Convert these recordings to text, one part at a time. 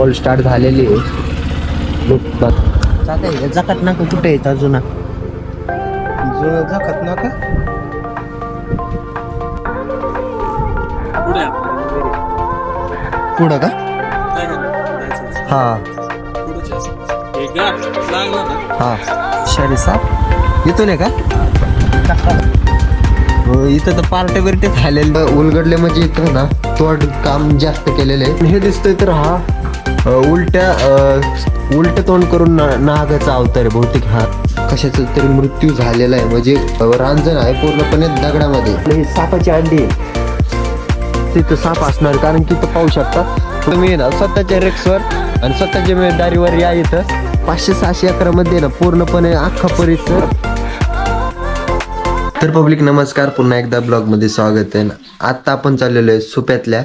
Call start झालेली आहे. बघ चालतंय जकात नाका कुठे येत अजून जुनं जखत नाका पुढं का हा हा शरी साप इथून आहे का इथं तर पार्टे बिर्टे झालेले उलगडले म्हणजे इथं ना तोड काम जास्त केलेलं आहे. हे दिसतंय तर हा उलट तोंड करून नागाचा अवतार आहे बहुतेक. हा कशाचा तरी मृत्यू झालेला आहे म्हणजे रांजण आहे पूर्णपणे दगडामध्ये. ही सापाची अंडी तिथं साप असणार कारण की तिथं पाहू शकता तुम्ही ना स्वतःच्या रिक्सवर आणि स्वतःच्या जिम्मेदारीवर या. इथं 500-600 एकरामध्ये ना पूर्णपणे अख्खा परिसर. तर पब्लिक नमस्कार, पुन्हा एकदा ब्लॉगमध्ये स्वागत आहे. आत्ता आपण चाललेलो आहे सुप्यातल्या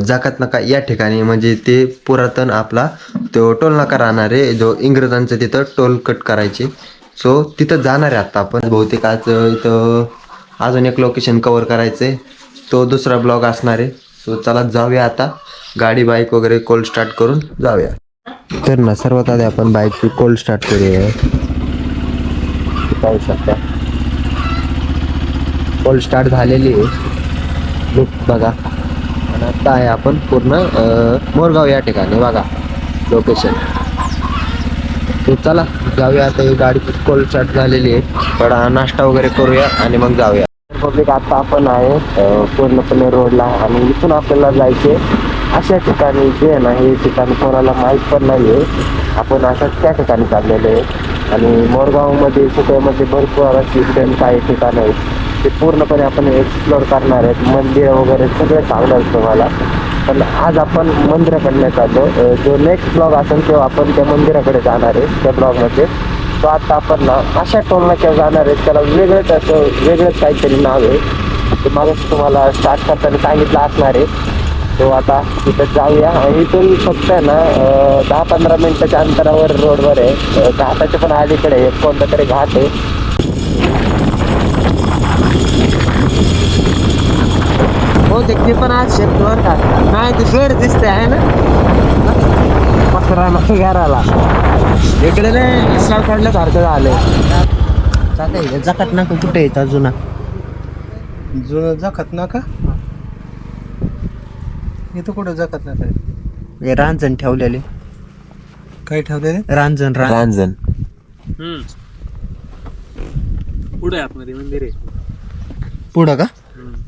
जकात नाका या ठिकाणी. म्हणजे ते पुरातन आपला तो टोल नाका राहणार आहे जो इंग्रजांचं तिथं टोल कट करायचे. सो तिथं जाणार आहे आत्ता आपण. बहुतेक आज इथं अजून एक लोकेशन कवर करायचं आहे, तो दुसरा ब्लॉग असणार आहे. सो चला जाऊया आता, गाडी बाईक वगैरे कोल्ड स्टार्ट करून जाऊया. तर ना सर्वात आधी आपण बाईकची कोल्ड स्टार्ट करूया. पाहू शकता कोल्ड स्टार्ट झालेली आहे बघा. आणि आता आहे आपण पूर्ण मोरगाव या ठिकाणी बघा लोकेशन. तो चला जाऊया आता. ही गाडी कोल्ड स्टार्ट झालेली आहे. थोडा नाश्ता वगैरे करूया आणि मग जाऊया. पब्लिक आता आपण आहे पूर्णपणे रोडला आणि इथून आपल्याला जायचे अशा ठिकाणी जे आहे ना हे ठिकाण कोणाला माहीत पण नाही आहे. आपण अशाच त्या ठिकाणी चाललेलो आहे आणि मोरगावमध्ये सुक्यामध्ये भरपूर अशी काही ठिकाणं आहेत ते पूर्णपणे आपण एक्सप्लोअर करणार आहेत. मंदिर वगैरे सगळे सांगणार तुम्हाला. पण आज आपण मंदिराकडे चाललो. जो नेक्स्ट ब्लॉग असेल तेव्हा आपण त्या मंदिराकडे जाणार आहे त्या ब्लॉगमध्ये. तो आता आपण ना अशा टोलनाक्या जाणार आहेत त्याला वेगळंच काहीतरी नाव आहे. ते मागच तुम्हाला स्टार्ट करताना सांगितलं असणार आहे. तो आता तिथं जाऊया. इथून फक्त ना 10-15 मिनिटाच्या अंतरावर रोडवर आहे. घाटाच्या पण अलीकडे आहे कोणता तरी घाट आहे. हो ते पण आज शेतवर का नाही ते शेर दिसते आहे ना पसराला घराला इकडे नाही इस्लाम काढल्यासारखं झालंय. चालतंय जकात नाका कुठे येत अजून जुनं जखत नाका इथं कुठं जखत नाका रांजण ठेवलेले. काय ठेवलेले रांजण पुढे आतमध्ये मंदिर आहे. पुढं का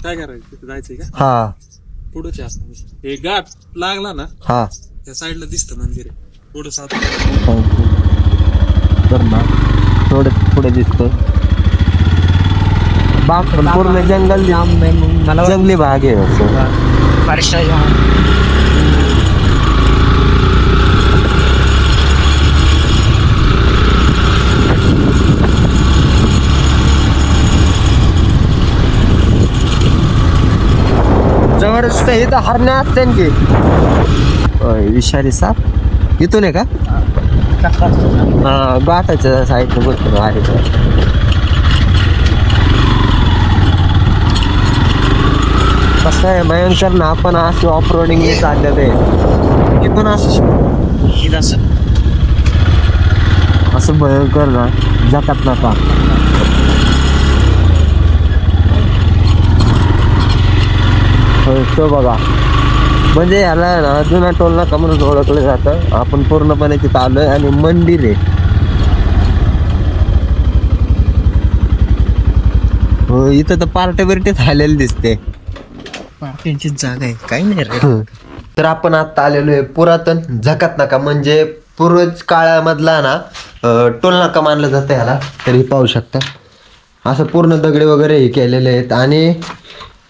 काय करायचं तिथे जायचंय का? हा पुढेच हे घाट लागला ना हा त्या साईडला दिसतं मंदिर आहे. पुढे सात थोडं पुढे दिसतो बाग पूर्ण जंगल जंगली भाग आहे जवळच इथं हरण्या असते की विषारी साप इथून आहे का हा गाठाच्या साईडने बघतो आहे. कसं आहे भयंकर ना आपण असं ऑफ रोडिंग चाललेलं आहे. हे पण असं भयंकर ना जकात नाका. तो बघा म्हणजे याला ना जुना टोल नाका म्हणून ओळखलं जातं. आपण पूर्णपणे तिथं आलोय आणि मंदिर आहे. हो इथं तर पार्टे बिर्टे झालेले दिसते. पार्टीची जागा आहे काही नाही रे. तर आपण आता आलेलो आहे पुरातन जकात नाका म्हणजे पूर्वज काळामधला ना टोल नाका मानलं जातं ह्याला. तरी पाहू शकता असं पूर्ण दगडे वगैरे हे केलेले आहेत. आणि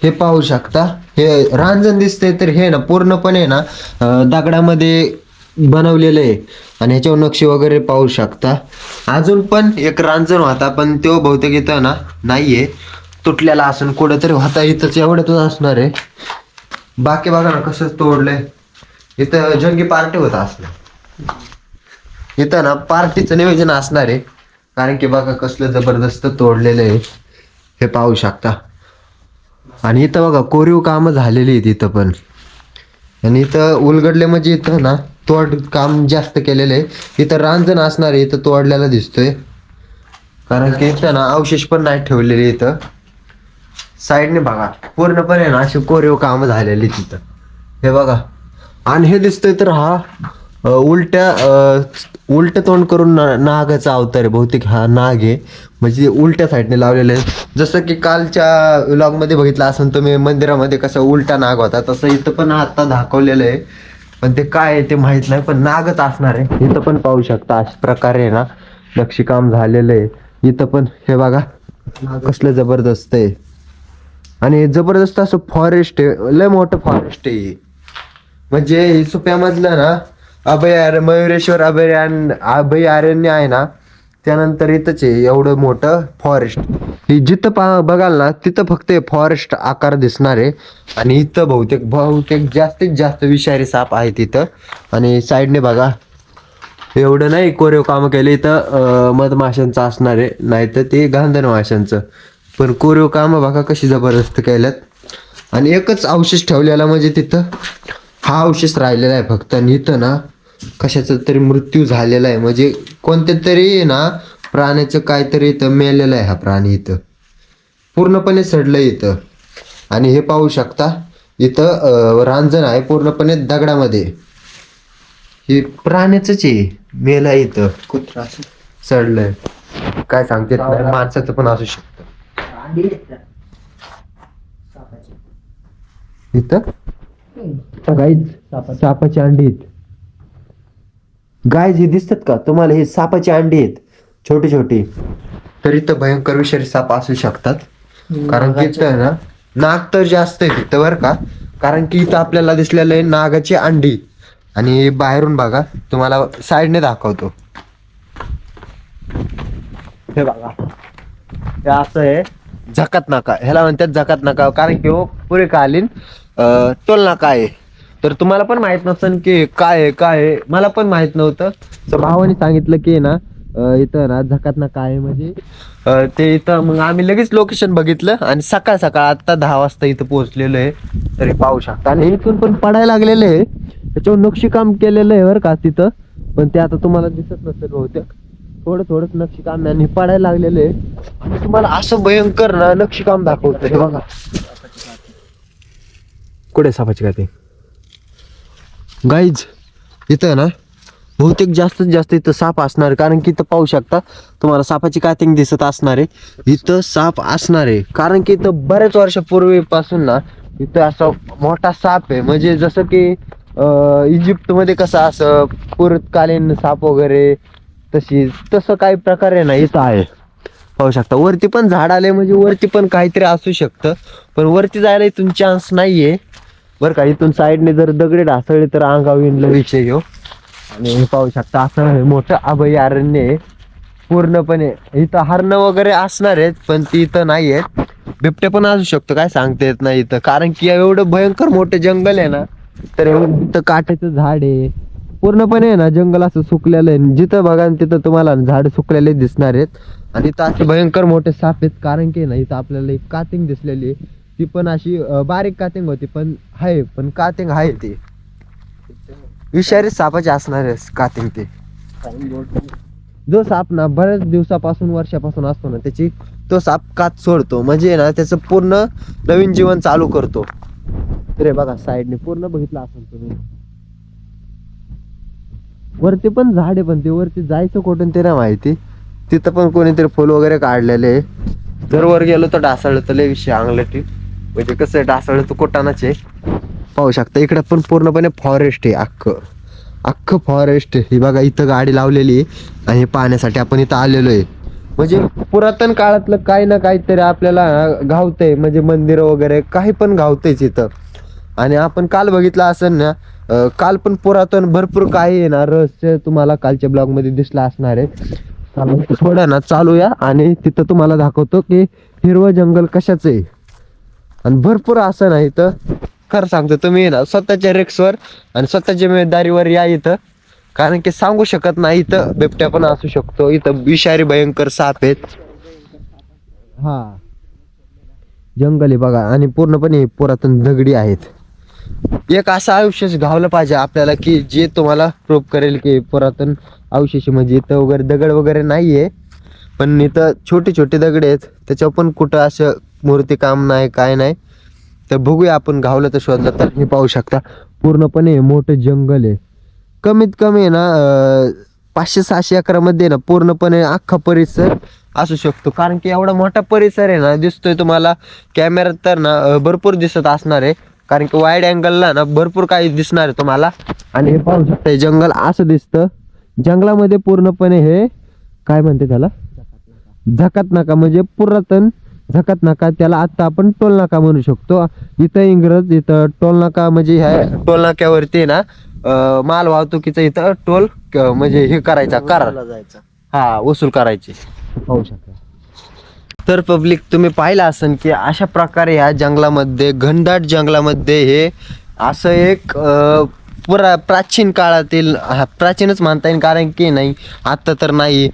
हे पाहू शकता हे रांजण दिसतंय तर हे ना पूर्णपणे ना दगडामध्ये बनवलेलं आहे. आणि ह्याच्यावर नक्षी वगैरे पाहू शकता. अजून पण एक रांजण होता पण तो बहुतेक इथं ना नाहीये, तुटलेला असून कुठेतरी होता इथंच एवढ्यातच असणार आहे. बाकी बघा ना कसं तोडलंय. इथं जंगी पार्टी होता असणार. इथं ना पार्टीचं नियोजन असणार आहे कारण की बघा कसलं जबरदस्त तोडलेलं आहे हे पाहू शकता. आणि इथं बघा कोरीव कामं झालेली आहेत इथं पण. आणि इथं उलगडले म्हणजे इथं ना तोड काम जास्त केलेलं आहे. इथं रांजण असणार आहे, इथं तोडलेला दिसतोय, कारण की इथं ना अवशेष पण नाही ठेवलेले. इथं साईडने बघा पूर्णपणे ना अशी कोरीव काम झालेली तिथं, हे बघा. आणि हे दिसतंय तर हा उलट तोंड करून नागाचा अवतार आहे बहुतेक. हा नाग आहे, म्हणजे उलट्या साईडने लावलेलं आहे. जसं की कालच्या व्लॉग मध्ये बघितलं असं तुम्ही, मंदिरामध्ये कसं उलटा नाग होता, तसं इथं पण आता दाखवलेलं आहे. पण ते काय आहे ते माहित नाही, पण नागच असणार आहे. इथं पण पाहू शकता अशा प्रकारे ना नक्षीकाम झालेलं आहे. इथं पण हे बघा कसलं जबरदस्त आहे. आणि जबरदस्त असं फॉरेस्ट आहे, लय मोठं फॉरेस्ट आहे. म्हणजे सुप्यामधलं ना मयुरेश्वर अभयारण्य आहे ना, त्यानंतर इथंच आहे एवढं मोठं फॉरेस्ट. ही जिथं बघाल ना तिथं फक्त फॉरेस्ट आकार दिसणार आहे. आणि इथं बहुतेक जास्तीत जास्त विषारी साप आहेत इथं. आणि साईडने बघा एवढं नाही कोरीव काम केलं इथं, मधमाशांचं असणार आहे, नाही तर ते गांधण माशांचं. पण कोरीव काम बघा कशी जबरदस्त केल्यात. आणि एकच अवशेष ठेवलेला, म्हणजे तिथं हा अवशेष राहिलेला आहे फक्त. आणि इथं ना कशाचा तरी मृत्यू झालेला आहे, म्हणजे कोणत्या तरी ना प्राण्याचं काहीतरी इथं मेलेलं आहे. हा प्राणी इथं पूर्णपणे सडलं इथं. आणि हे पाहू शकता इथं रांजण आहे पूर्णपणे दगडामध्ये. हे प्राण्याच आहे, मेला इथं, कुत्रा सडलंय, काय सांगते नाही, माणसाचं पण असू शकतं. इथं गाईज सापाची अंडी आहेत. गाईज हे दिसतात का तुम्हाला, हे सापाची अंडी आहेत छोटी छोटी. तर इथं भयंकर विषारी साप असू शकतात, कारण की इथं ना नाग तर जास्त आहे तिथं बरं का. कारण की इथं आपल्याला दिसलेलं आहे नागाची अंडी. आणि बाहेरून बघा, तुम्हाला साईडने दाखवतो, हे बघा, हे असं आहे झकात नाका, ह्याला म्हणतात झकात नाका, कारण की हो पुरेकालीन टोल नाका आहे. तर तुम्हाला पण माहित नसेल की काय आहे, मला पण माहित नव्हतं. तर भावाने सांगितलं की ना इथं ना झकात नाका आहे, म्हणजे ते इथं मग आम्ही लगेच लोकेशन बघितलं आणि सकाळ आता 10 वाजता इथं पोहोचलेलो आहे. तरी पाहू शकता. आणि इथून पण पडायला लागलेलं आहे, त्याच्यावर नक्षीकाम केलेलं आहे बरं का तिथं. पण ते आता तुम्हाला दिसत नसेल बहुतेक, थोडंच नक्षीकाम आणि पडायला लागलेलं आहे. आणि तुम्हाला असं भयंकर ना नक्षीकाम दाखवतंय, हे बघा. कुठे सापाची काय ते गाईज, इथं ना बहुतेक जास्तीत जास्त इथं साप असणार, कारण की इथं पाहू शकता तुम्हाला सापाची कातिंग दिसत असणार आहे. इथं साप असणार आहे, कारण की इथं बऱ्याच वर्षापूर्वीपासून ना इथं असा मोठा साप आहे. म्हणजे जसं की इजिप्त मध्ये कसं असं पूर्वकालीन साप वगैरे, तसं काही प्रकारे ना इथं आहे. पाहू शकता वरती पण झाड आले, म्हणजे वरती पण काहीतरी असू शकतं. पण वरती जायला इथून चान्स नाहीये बरं का. इथून साईडने जर दगडे ढासळले तर अंगावर येईल विषय घेऊ. आणि हे पाहू शकता असं मोठं अभयारण्य आहे पूर्णपणे. इथं हरणं वगैरे असणार आहेत, पण ती इथं नाही आहेत. बिबटे पण असू शकतो, काय सांगता येत नाही इथं, कारण की एवढं भयंकर मोठं जंगल आहे ना. तर इथं काट्याचं झाड आहे पूर्णपणे ना, जंगल असं सुकलेलं आहे. जिथं बघा तिथं तुम्हाला झाड सुकलेले दिसणार आहेत. आणि इथं असे भयंकर मोठे साप आहेत, कारण की ना इथं आपल्याला एक कातिंग दिसलेली आहे. ती पण अशी बारीक कातिंग होती, पण कातिंग आहे ती विषारी सापाची असणार आहे कातिंग. ते जो साप ना बऱ्याच दिवसापासून वर्षापासून असतो ना, तो साप कात सोडतो, म्हणजे ना त्याचं पूर्ण नवीन जीवन चालू करतो. तर बघा साईडने पूर्ण बघितलं असेल तुम्ही, वरती पण झाड आहे, पण ते वरती जायचं कुठून ते नाही माहिती. तिथं पण कोणीतरी फुल वगैरे काढलेले आहे. जर वर गेलो तर ढासळलं तर लय विषय अंगलटी, म्हणजे कसं ढासळलं तर कोटानाच आहे. पाहू शकता इकडे पण पूर्णपणे फॉरेस्ट आहे, अख्खं फॉरेस्ट आहे. ही बघा इथं गाडी लावलेली आहे आणि पाहण्यासाठी आपण इथं आलेलो आहे. म्हणजे पुरातन काळातलं काही ना काहीतरी आपल्याला गावतंय, म्हणजे मंदिर वगैरे काही पण गावतंयच इथं. आणि आपण काल बघितलं असेल ना, काल पण पुरातन भरपूर काही आहे ना रहस्य तुम्हाला कालच्या ब्लॉग मध्ये दिसला असणार आहे. थोडं ना चालूया आणि तिथं तुम्हाला दाखवतो की हिरवं जंगल कशाचं आहे. आणि भरपूर असं नाही तर खरं सांगतो, तुम्ही ना स्वतःच्या रिक्सवर आणि स्वतःच्या जिम्मेदारीवर या इथं, कारण की सांगू शकत नाही, इथं बिबट्या पण असू शकतो. इथं विषारी भयंकर साप आहेत. हा जंगल आहे बघा, आणि पूर्णपणे पुरातन दगडी आहेत. एक असं अवशेष घावलं पाहिजे आपल्याला की जे तुम्हाला प्रूव्ह करेल की पुरातन अवशेष म्हणजे इथं वगैरे दगड वगैरे नाहीये, पण इथं छोटे छोटे दगड आहेत, त्याच्यावर पण कुठं असं मूर्तिकाम नाही काय नाही. तर बघूया आपण घावलं तर शोधलं तर. हे पाहू शकता पूर्णपणे मोठं जंगल आहे. कमीत कमी आहे ना 500-600 एकरामध्ये ना पूर्णपणे अख्खा परिसर असू शकतो, कारण की एवढा मोठा परिसर आहे ना दिसतोय तुम्हाला कॅमेऱ्यात तर ना भरपूर दिसत असणार आहे, कारण की वाईड अँगलला ना भरपूर काही दिसणार आहे तुम्हाला. आणि हे पाहू शकता जंगल असं दिसतं. जंगलामध्ये पूर्णपणे हे काय म्हणते त्याला, झकात नाका म्हणजे पुरातन झकात नाका, त्याला आता आपण टोल नाका म्हणू शकतो. इथं इंग्रज इथं टोल नाका म्हणजे ह्या टोल नाक्यावरती ना माल वाहतुकीचा इथं टोल म्हणजे हे करायचा करार जायचं. हा वसूल करायचे. पाहू शकता. तर पब्लिक तुम्ही पाहिलं असेल की अशा प्रकारे ह्या जंगलामध्ये घनदाट जंगलामध्ये हे असं एक प्राचीन काळातील प्राचीनच म्हणता येईल, कारण की नाही आता तर नाही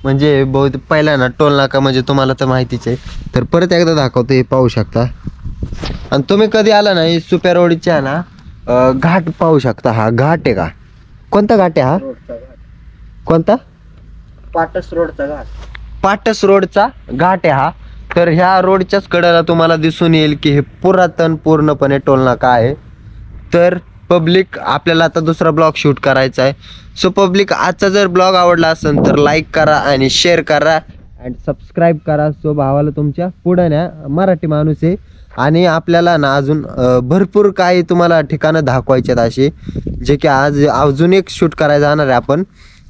म्हणजे बहुत पहिला ना टोल नाका म्हणजे तुम्हाला तर माहितीच आहे. तर परत एकदा दाखवतो, हे पाहू शकता. आणि तुम्ही कधी आला ना सुप्या रोडच्या ना घाट पाहू शकता. हा घाट आहे का, कोणता घाट आहे हा, कोणता, पाटस रोडचा घाट. पाटस रोडचा घाट आहे हा. तर ह्या रोडच्याच कडेला तुम्हाला दिसून येईल की हे पुरातन पूर्णपणे टोल नाका आहे. तर पब्लिक आपल्याला आता दुसरा ब्लॉग शूट करायचा आहे. सो पब्लिक आजचा जर ब्लॉग आवडला असेल तर लाईक करा आणि शेअर करा आणि सबस्क्राईब करा. सो भावाला तुमच्या पुढे न्या, मराठी माणूस आहे आणि आपल्याला ना अजून भरपूर काही तुम्हाला ठिकाणं दाखवायचे आहेत असे, जे की आज अजून एक शूट करायला जाणार आहे आपण.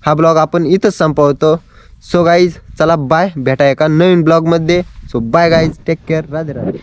हा ब्लॉग आपण इथंच संपवतो. सो गाईज चला बाय, भेटा एका नवीन ब्लॉगमध्ये. So bye guys, take care, Radhe Radhe.